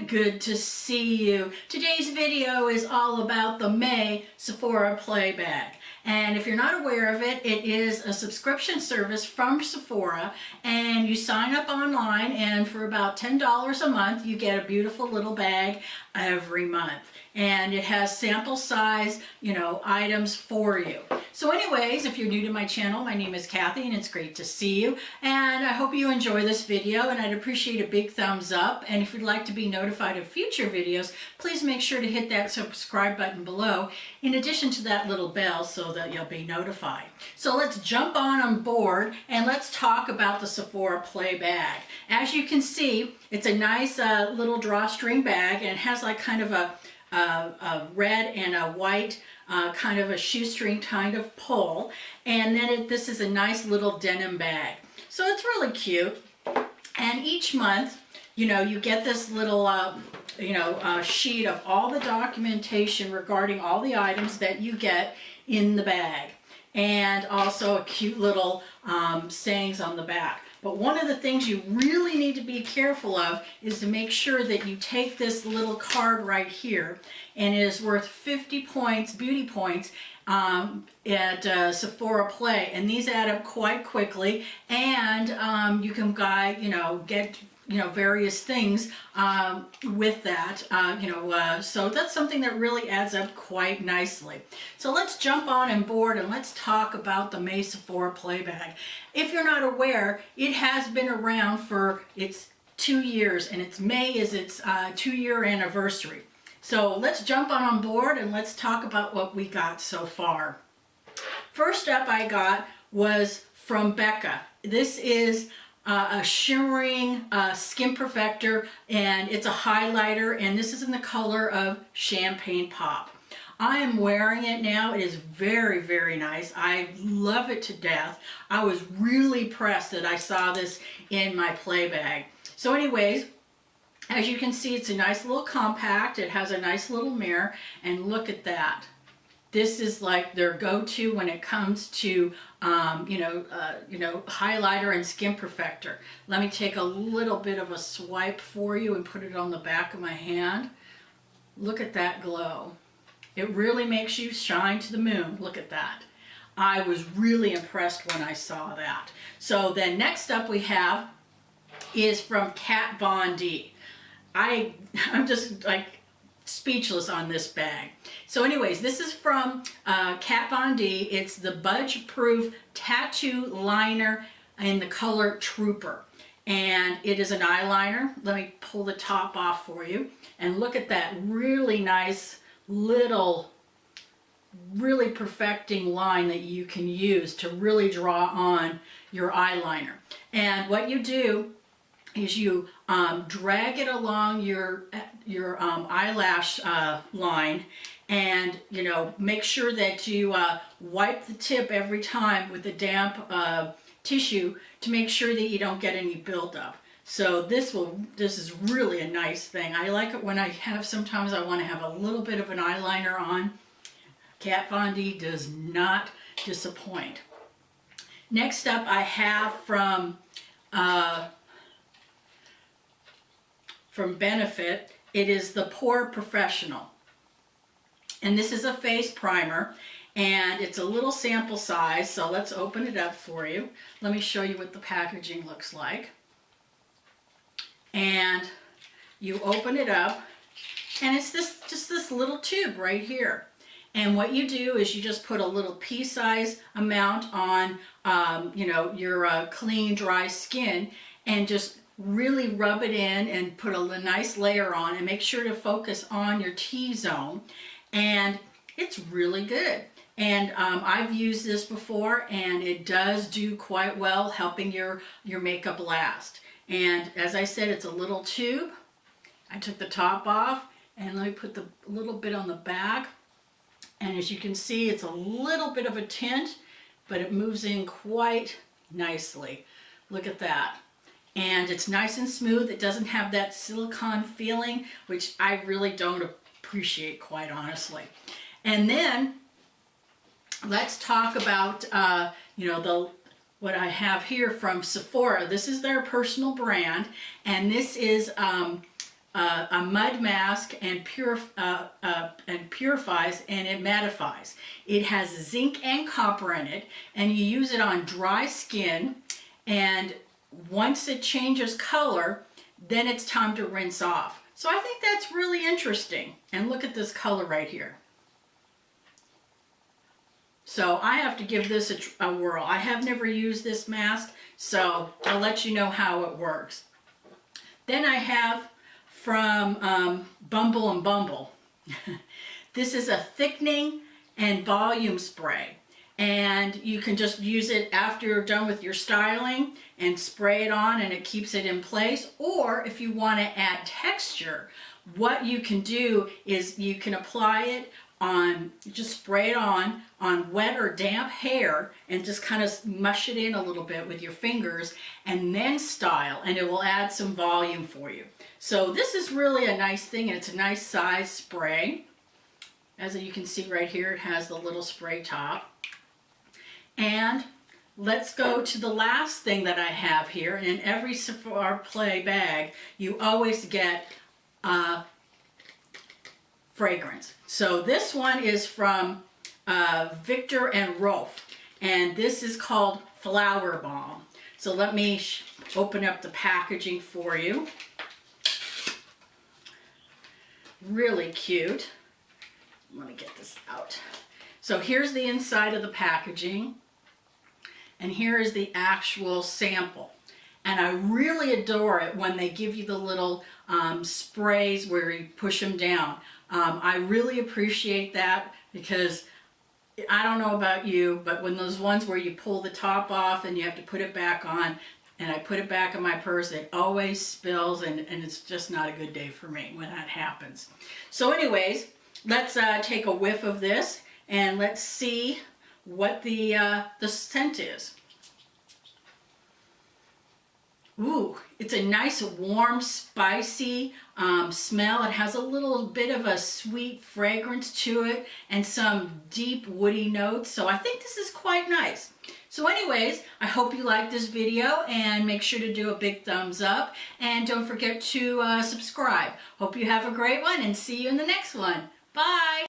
Good to see you. Today's video is all about the May Sephora Play Bag. And if you're not aware of it, it is a subscription service from Sephora, and you sign up online, and for about $10 a month you get a beautiful little bag every month. And it has sample size, items for you. So anyways, if you're new to my channel, my name is Kathy and it's great to see you. And I hope you enjoy this video, and I'd appreciate a big thumbs up. And if you'd like to be notified of future videos, please make sure to hit that subscribe button below, in addition to that little bell, so that you'll be notified. So let's jump on board and let's talk about the Sephora Play Bag. As you can see, it's a nice little drawstring bag, and it has like kind of a red and a white kind of a shoestring kind of pull, and then this is a nice little denim bag. So it's really cute. And each month, you get this little sheet of all the documentation regarding all the items that you get in the bag, and also a cute little sayings on the back. But one of the things you really need to be careful of is to make sure that you take this little card right here, and it is worth 50 points, beauty points, at Sephora Play, and these add up quite quickly, and you can get various things with that, so that's something that really adds up quite nicely. So let's jump on board and let's talk about the May Sephora Play Bag. If you're not aware, it has been around for its 2 years, and May is its 2-year anniversary. So let's jump on board and let's talk about what we got so far. First up I got was from Becca. This is a shimmering skin perfector, and it's a highlighter, and this is in the color of Champagne Pop. I am wearing it now. It is very, very nice. I love it to death. I was really impressed that I saw this in my play bag. So anyways, as you can see, it's a nice little compact. It has a nice little mirror, and look at that. This is like their go-to when it comes to, highlighter and skin perfector. Let me take a little bit of a swipe for you and put it on the back of my hand. Look at that glow. It really makes you shine to the moon. Look at that. I was really impressed when I saw that. So then next up we have is from Kat Von D. I'm just like speechless on this bag. So anyways, this is from Kat Von D. It's the Budge Proof Tattoo Liner in the color Trooper. And it is an eyeliner. Let me pull the top off for you. And look at that really nice little, really perfecting line that you can use to really draw on your eyeliner. And what you do is you drag it along your eyelash line, and make sure that you wipe the tip every time with a damp tissue to make sure that you don't get any buildup. So this is really a nice thing. I like it when sometimes I want to have a little bit of an eyeliner on. Kat Von D does not disappoint. Next up I have from Benefit. It is the Pore Professional, and this is a face primer, and it's a little sample size, so let's open it up for you. Let me show you what the packaging looks like. And you open it up, and it's just this little tube right here. And what you do is you just put a little pea-size amount on your clean, dry skin, and just really rub it in and put a nice layer on, and make sure to focus on your T-zone, and it's really good. And I've used this before, and it does do quite well helping your makeup last. And as I said, it's a little tube. I took the top off, and let me put the little bit on the back, and as you can see, it's a little bit of a tint, but it moves in quite nicely. Look at that. And it's nice and smooth. It doesn't have that silicone feeling, which I really don't appreciate, quite honestly. And then let's talk about what I have here from Sephora. This is their personal brand, and this is a mud mask and purifies, and it mattifies. It has zinc and copper in it, and you use it on dry skin, and once it changes color, then it's time to rinse off. So I think that's really interesting. And look at this color right here. So I have to give this a whirl. I have never used this mask, so I'll let you know how it works. Then I have from Bumble and Bumble. This is a thickening and volume spray. And you can just use it after you're done with your styling and spray it on, and it keeps it in place. Or if you want to add texture, what you can do is you can apply it on, just spray it on wet or damp hair and just kind of mush it in a little bit with your fingers and then style, and it will add some volume for you. So this is really a nice thing, and it's a nice size spray. As you can see right here, it has the little spray top. And let's go to the last thing that I have here. In every Sephora Play bag, you always get fragrance. So this one is from Victor and Rolf, and this is called Flower Bomb. So let me open up the packaging for you. Really cute. Let me get this out. So here's the inside of the packaging, and here is the actual sample. And I really adore it when they give you the little sprays where you push them down. I really appreciate that, because I don't know about you, but when those ones where you pull the top off and you have to put it back on, and I put it back in my purse, it always spills, and it's just not a good day for me when that happens. So anyways, let's take a whiff of this, and let's see what the scent is. Ooh, it's a nice, warm, spicy smell. It has a little bit of a sweet fragrance to it and some deep woody notes. So I think this is quite nice. So anyways, I hope you liked this video, and make sure to do a big thumbs up. And don't forget to subscribe. Hope you have a great one, and see you in the next one. Bye!